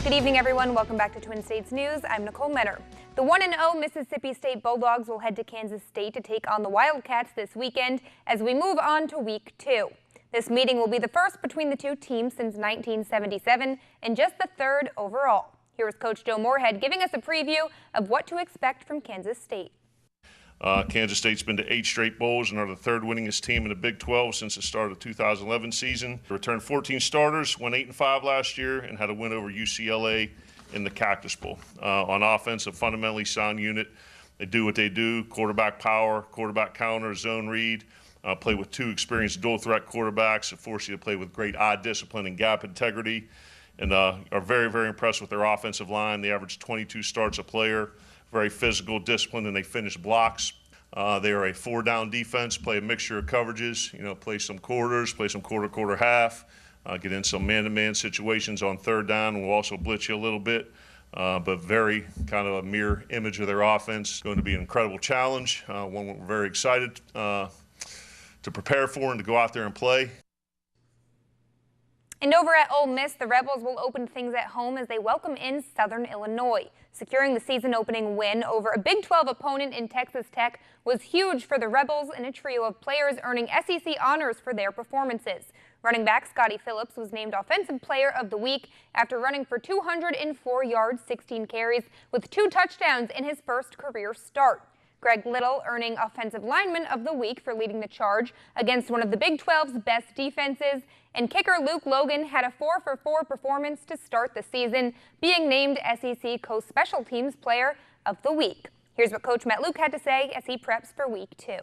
Good evening, everyone. Welcome back to Twin States News. I'm Nicole Menner. The 1-0 Mississippi State Bulldogs will head to Kansas State to take on the Wildcats this weekend as we move on to Week 2. This meeting will be the first between the two teams since 1977 and just the third overall. Here is Coach Joe Moorhead giving us a preview of what to expect from Kansas State. Kansas State's been to 8 straight bowls and are the third winningest team in the Big 12 since the start of the 2011 season. They returned 14 starters, went 8-5 last year, and had a win over UCLA in the Cactus Bowl. On offense, a fundamentally sound unit. They do what they do: quarterback power, quarterback counter, zone read. Play with 2 experienced dual-threat quarterbacks that force you to play with great eye discipline and gap integrity, and are very, very impressed with their offensive line. They average 22 starts a player. Very physical, disciplined, and they finish blocks. They are a 4-down defense, play a mixture of coverages, play some quarters, play some quarter, half, get in some man-to-man situations on 3rd down. We'll also blitz you a little bit, but very kind of a mirror image of their offense. It's going to be an incredible challenge, one we're very excited to prepare for and to go out there and play. And over at Ole Miss, the Rebels will open things at home as they welcome in Southern Illinois. Securing the season-opening win over a Big 12 opponent in Texas Tech was huge for the Rebels and a trio of players earning SEC honors for their performances. Running back Scottie Phillips was named Offensive Player of the Week after running for 204 yards, 16 carries, with 2 touchdowns in his first career start. Greg Little earning Offensive Lineman of the Week for leading the charge against one of the Big 12's best defenses. And kicker Luke Logan had a 4-for-4 performance to start the season, being named SEC Coast Special Teams Player of the Week. Here's what Coach Matt Luke had to say as he preps for Week 2.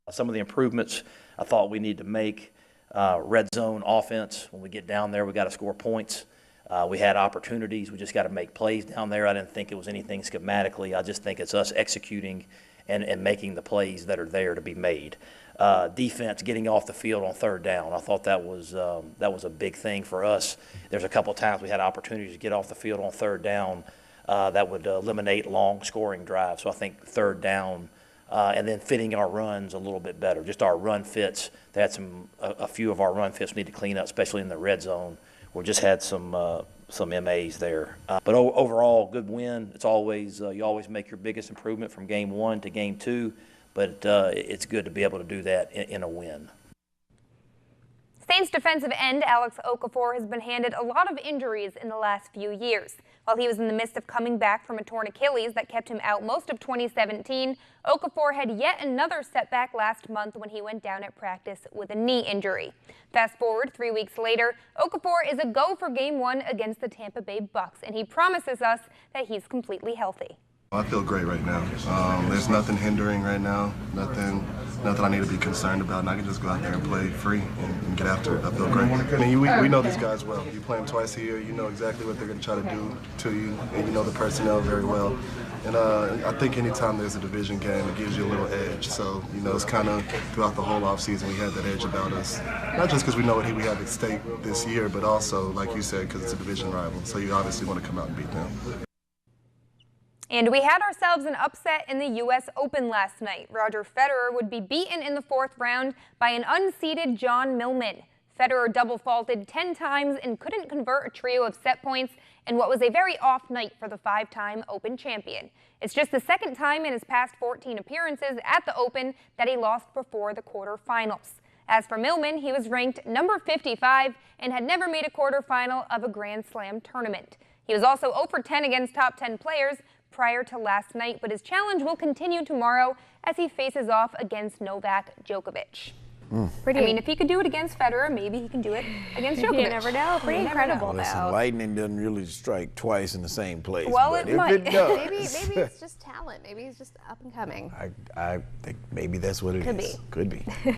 Some of the improvements I thought we need to make, red zone offense. When we get down there, we got to score points. We had opportunities. We just got to make plays down there. I didn't think it was anything schematically. I just think it's us executing and making the plays that are there to be made. Defense getting off the field on 3rd down. I thought that was a big thing for us. There's a couple times we had opportunities to get off the field on 3rd down that would eliminate long scoring drives. So I think 3rd down and then fitting our runs a little bit better. Just our run fits. They had a few of our run fits we need to clean up, especially in the red zone. We just had some MAs there. But overall, good win. It's always you always make your biggest improvement from game 1 to game 2, but it's good to be able to do that in a win. Saints defensive end Alex Okafor has been handed a lot of injuries in the last few years. While he was in the midst of coming back from a torn Achilles that kept him out most of 2017, Okafor had yet another setback last month when he went down at practice with a knee injury. Fast forward 3 weeks later, Okafor is a go for Game 1 against the Tampa Bay Bucks, and he promises us that he's completely healthy. I feel great right now. There's nothing hindering right now, nothing I need to be concerned about, and I can just go out there and play free and get after it. I feel great. I mean, we know these guys well. You play them twice a year, you know exactly what they're going to try to do to you, and you know the personnel very well. And I think anytime there's a division game, it gives you a little edge. So, it's kind of throughout the whole offseason we had that edge about us. Not just because we know what we have at stake this year, but also, like you said, because it's a division rival. So you obviously want to come out and beat them. And we had ourselves an upset in the U.S. Open last night. Roger Federer would be beaten in the 4th round by an unseeded John Millman. Federer double faulted 10 times and couldn't convert a trio of set points in what was a very off night for the 5-time Open champion. It's just the 2nd time in his past 14 appearances at the Open that he lost before the quarterfinals. As for Millman, he was ranked number 55 and had never made a quarterfinal of a Grand Slam tournament. He was also 0 for 10 against top 10 players prior to last night, but his challenge will continue tomorrow as he faces off against Novak Djokovic. I mean, if he could do it against Federer, maybe he can do it against Djokovic. You never know. Pretty incredible, though. Listen, lightning doesn't really strike twice in the same place. Well, but it might. It does. Maybe it's just talent. Maybe he's just up and coming. I think maybe that's what it is. Could be. Could be.